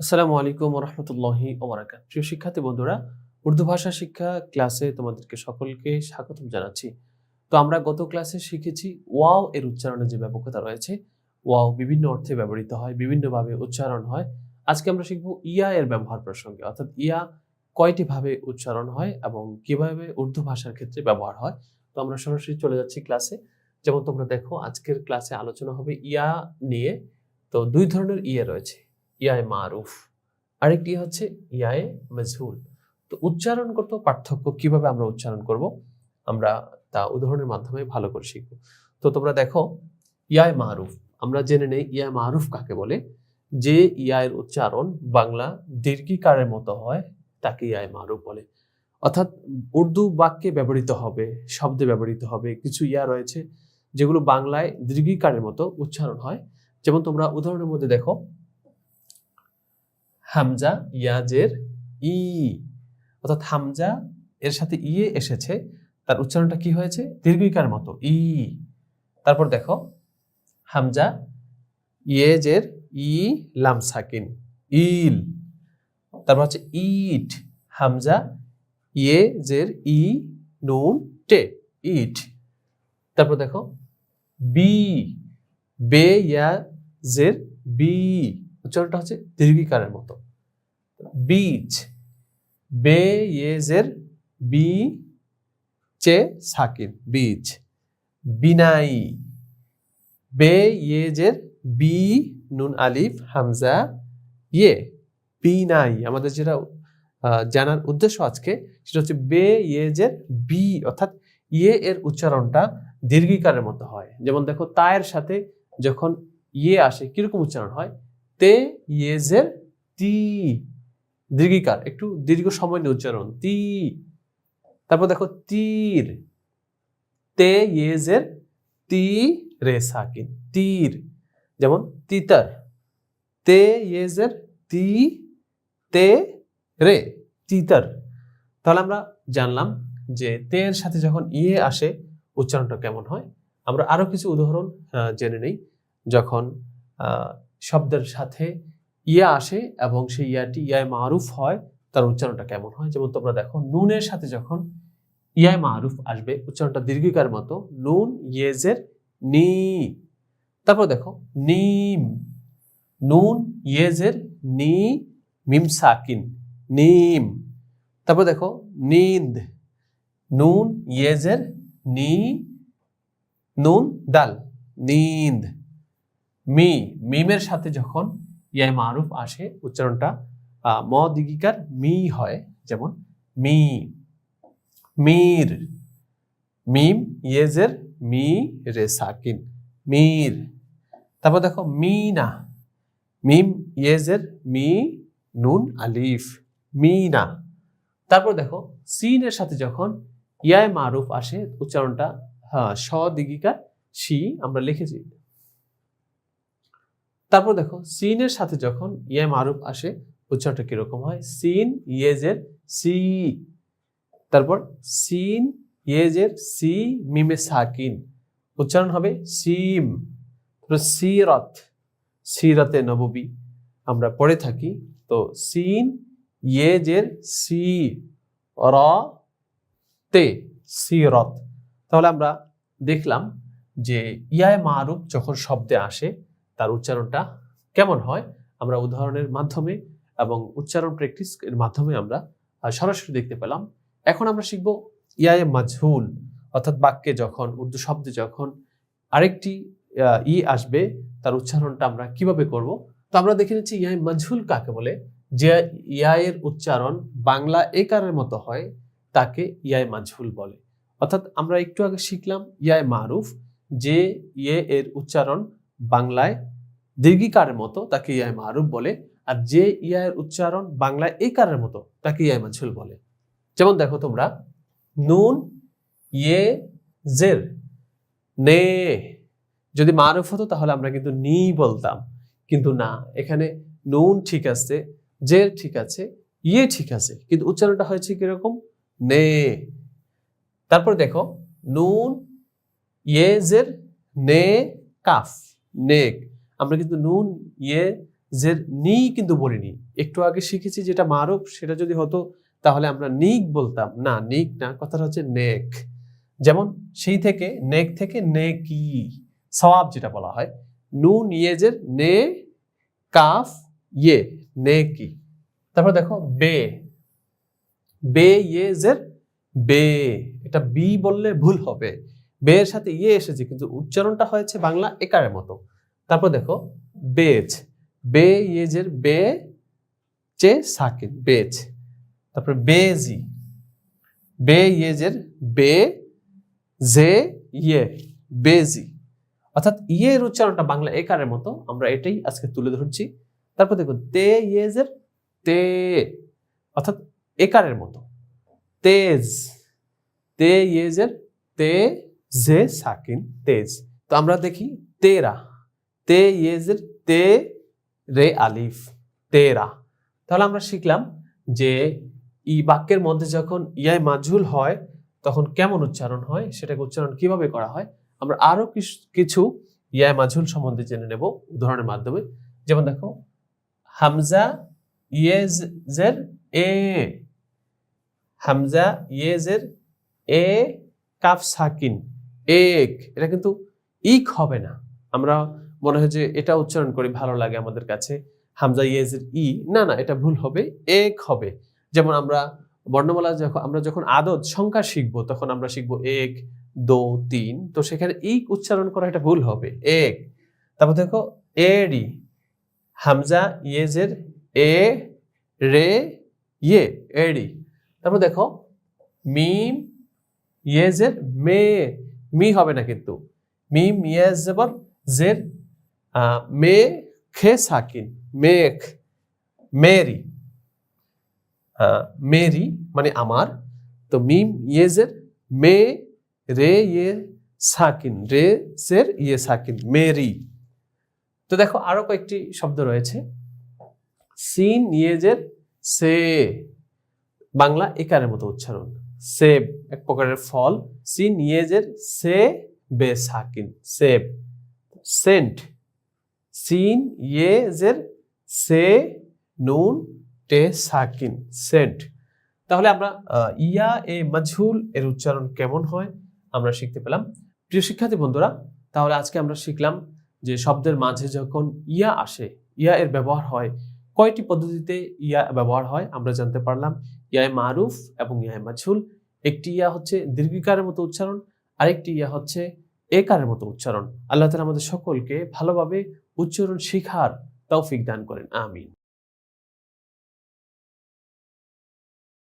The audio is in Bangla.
আসসালামু আলাইকুম ওয়া রাহমাতুল্লাহি ওয়া বারাকাতুহু। প্রিয় শিক্ষার্থী বন্ধুরা, উর্দু ভাষা শিক্ষা ক্লাসে তোমাদেরকে সকলকে স্বাগতম জানাচ্ছি। তো আমরা গত ক্লাসে শিখেছি ওয়াও এর উচ্চারণে যে ব্যাপকতা রয়েছে। ওয়াও বিভিন্ন অর্থে ব্যবহৃত হয়, বিভিন্নভাবে উচ্চারণ হয়। আজকে আমরা শিখব ইয়া এর ব্যবহার প্রসঙ্গে, অর্থাৎ ইয়া কয়টি ভাবে উচ্চারণ হয় এবং কিভাবে উর্দু ভাষার ক্ষেত্রে ব্যবহার হয়। তো আমরা সরাসরি চলে যাচ্ছি ক্লাসে। যেমন তোমরা দেখো আজকের ক্লাসে আলোচনা হবে ইয়া নিয়ে। তো দুই ধরনের ইয়া রয়েছে, ইয়ায়ে মারুফ, আরেকটি হচ্ছে ইয়ায়ে মাজহুল। তো উচ্চারণগত পার্থক্য কিভাবে আমরা উচ্চারণ করব, আমরা তা উদাহরণের মাধ্যমে ভালো করে শিখব। তো তোমরা দেখো ইয়ায়ে মারুফ, আমরা জেনে নেই ইয়ায়ে মারুফ কাকে বলে। যে ইয়ায়ের উচ্চারণ বাংলা দীর্ঘিকারের মতো হয় তাকে ইয়ায়ে মারুফ বলে। অর্থাৎ উর্দু বাক্যে ব্যবহৃত হবে, শব্দে ব্যবহৃত হবে কিছু ইয়া রয়েছে যেগুলো বাংলায় দীর্ঘিকারের মতো উচ্চারণ হয়। যেমন তোমরা উদাহরণের মধ্যে দেখো হামজা ইয়াজের ই, অর্থাৎ হামজা এর সাথে ইয়ে এসেছে, তার উচ্চারণটা কি হয়েছে? দীর্ঘিকার মতো ই। তারপর দেখো হামজা ইয়েজের ই লাম সাকিন ইল। তারপর হচ্ছে ইট, হামজা ইয়েজের ই নুন টে ইট। তারপর দেখো বি, বে ইয়াজের বি, উচ্চারণটা হচ্ছে দীর্ঘিকারের মতো বীজ, বে ইয়েজের বি চে সাকিন বীজ। বিনাই, বে ইয়েজের বি নুন আলিফ হামজা ইয়ে বিনাই। আমাদের যেটা জানার উদ্দেশ্য আজকে সেটা হচ্ছে বে ইয়েজের বি, অর্থাৎ ইয়ে এর উচ্চারণটা দীর্ঘিকারের মতো হয়। যেমন দেখো তায়ের সাথে যখন ইয়ে আসে কিরকম উচ্চারণ হয়? তে ইয়েজের তি, দীর্ঘিকার, একটু দীর্ঘ সময় নিয়ে উচ্চারণ তি। তারপর দেখো তীর, তে ইয়েজের তি রে সাকিন তীর। যেমন তিতার, তে ইয়েজের তি তে রে তিতার। তাহলে আমরা জানলাম যে তে এর সাথে যখন ইয়ে আসে উচ্চারণটা কেমন হয়। আমরা আরো কিছু উদাহরণ জেনে নেই। যখন শব্দের সাথে ইয়া আসে এবং সেই ইয়াটি ইয়ায় মারুফ হয়, তার উচ্চারণটা কেমন হয়। যেমন তোমরা দেখো নুনের সাথে যখন ইয়ায় মারুফ আসবে উচ্চারণটা দীর্ঘিকার মতো নুন ইয়েজের নি। তারপর দেখো নিম, নুন ইয়েজের নি মিম সাকিন নিম। তারপর দেখো নিন্দ, নুন ইয়েজের নি নুন দাল নিন্দ। মি, মিমের সাথে যখন ইয়ায় মারুফ আসে উচ্চারণটা ম দীর্ঘিকার মি হয়, যেমন মি। মির, মিম ইয়েজের মি রে সাকিন মির। তারপর দেখো মিনা, মিম ইয়েজের মি নুন আলিফ মিনা। তারপর দেখো সিনের সাথে যখন ইয়ায় মারুফ আসে উচ্চারণটা স দীর্ঘিকার শি আমরা লিখেছি। তারপর দেখো সিনের সাথে যখন ইয়ায় মারুফ আসে উচ্চারণটা কিরকম হয়? সিন ইয়েজের সি, তারপর সিন ইয়েজের সি মিমে সাকিন, উচ্চারণ হবে সিম। সিরত, সিরাতে নববী আমরা পড়ে থাকি, তো সিন ইয়েজের সি র তে সিরত। তাহলে আমরা দেখলাম যে ইয়ায় মারুফ যখন শব্দে আসে তার উচ্চারণটা কেমন হয় আমরা উদাহরণের মাধ্যমে এবং উচ্চারণ প্র্যাকটিস এর মাধ্যমে আমরা সরাসরি দেখতে পেলাম। এখন আমরা শিখব ইয়ায়ে মাজহুল, অর্থাৎ বাক্যে যখন উর্দু শব্দে যখন আরেকটি ই আসবে তার উচ্চারণটা আমরা কিভাবে করব। তো আমরা দেখে নিচ্ছি ইয়ায়ে মাজহুল কাকে বলে। যে ইয়ায়ের উচ্চারণ বাংলা একারের মতো হয় তাকে ইয়ায়ে মাজহুল বলে। অর্থাৎ আমরা একটু আগে শিখলাম ইয়ায়ে মারুফ, যে ইয়ে এর উচ্চারণ বাংলায় দীর্ঘিকারের মতো তাকে ইয়ায়ে মারুফ বলে, আর যে ইয়ায়ের উচ্চারণ বাংলায় একারের মতো তাকে ইয়ায়ে মাজহুল বলে। যেমন দেখো তোমরা নুন ইয়ে জের নে, যদি মারুফ হতো তাহলে আমরা কিন্তু নি বলতাম, কিন্তু না, এখানে নুন ঠিক আছে, জের ঠিক আছে, ইয়ে ঠিক আছে, কিন্তু উচ্চারণটা হয়েছে কিরকম? নে। তারপর দেখো নুন ইয়ে জের নে কাফ নেক, আমরা কিন্তু নুন ইয়ে জের নি কিন্তু বলিনি। একটু আগে শিখেছি যেটা মারুফ, সেটা যদি হতো তাহলে আমরা নিক বলতাম। না, নিক না, কথাটা হচ্ছে নেক। যেমন সেই থেকে, নেক থেকে নেকি, সওয়াব যেটা বলা হয়। নুন ইয়েজের নে, কাফ ইয়ে, নেকি। তারপর দেখো বে, বে ইয়েজের বে, এটা বি বললে ভুল হবে। বে এর সাথে ইয়ে এসেছে কিন্তু উচ্চারণটা হয়েছে বাংলা একারের মতো। তারপর দেখো বেজ, বে ইয়েজের বে, চে সাকিন, বেজ। তারপর বেজি, বে ইয়েজের বে, জে ইয়ে, বেজি। অর্থাৎ ইয়ের উচ্চারণটা বাংলা একারের মতো, আমরা এটাই আজকে তুলে ধরছি। তারপর দেখো তে ইয়েজের তে, অর্থাৎ একারের মতো, তেজ, তে ইয়েজের তে, জে সাকিন, তেজ। তো আমরা দেখি তেরা, তে ইয়েজের তে, রে আলিফ, তেরা। তাহলে আমরা শিখলাম যে ই বাক্যের মধ্যে যখন ইয়ায় মাজহুল হয় তখন কেমন উচ্চারণ হয়, সেটাকে উচ্চারণ কিভাবে করা হয়। আমরা আরো কিছু ইয়ায় মাজহুল সম্বন্ধে জেনে নেব উদাহরণের মাধ্যমে। যেমন দেখো হামজা ইয়েজের এ, হামজা ইয়েজের এ, কাফ সাকিন, এক। এটা কিন্তু ইক হবে না। আমরা মনে হয় যে এটা উচ্চারণ করি, ভালো লাগে আমাদের কাছে, হামজা ইয়েজের ই, না না, এটা ভুল হবে, এক হবে। যেমন আমরা বর্ণমালা আমরা যখন আদদ সংখ্যা শিখবো তখন আমরা শিখবো এক, দো, তিন, তো সেখানে ইক উচ্চারণ করা এটা ভুল হবে, এক। তারপর দেখো এডি, হামজা ইয়েজের এ, রে, ইয়ে, এডি। তারপর দেখো মিম ইয়েজের মে, মি হবে না কিন্তু, মিম ইয়েজ জবর জের মে, খে সাকিন, মেঘ, মেরি, মেরি মানে আমার। তো মিম ইয়েজের মে, রে ইয়ে সাকিন, রে জের ইয়ে সাকিন, মেরি। তো দেখো আরো কয়েকটি শব্দ রয়েছে। সিন ইয়েজের সে, বাংলা একারের মতো উচ্চারণ, সেব, এক প্রকারের ফল। সিন ইয়েজের সে, বে সাকিন, সেব। সেন্ট, সিন ইয়েজের সে, নুন টে সাকিন, সেন্ট। তাহলে আমরা ইয়া এ মাজহুল এর উচ্চারণ কেমন হয় আমরা শিখতে পেলাম। প্রিয় শিক্ষার্থী বন্ধুরা, তাহলে আজকে আমরা শিখলাম যে শব্দের মাঝে যখন ইয়া আসে, ইয়া এর ব্যবহার হয়, কয়টি পদ্ধতিতে ইয়া ব্যবহার হয় আমরা জানতে পারলাম। ইয়ায় মারুফ এবং ইয়ায় মাজহুল। একটি ইয়া হচ্ছে দীর্ঘিকারের মতো উচ্চারণ, আরেকটি ইয়া হচ্ছে একারের মতো উচ্চারণ। আল্লাহ তাআলা আমাদের সকলকে ভালোভাবে উচ্চারণ শিখার তৌফিক দান করেন, আমিন।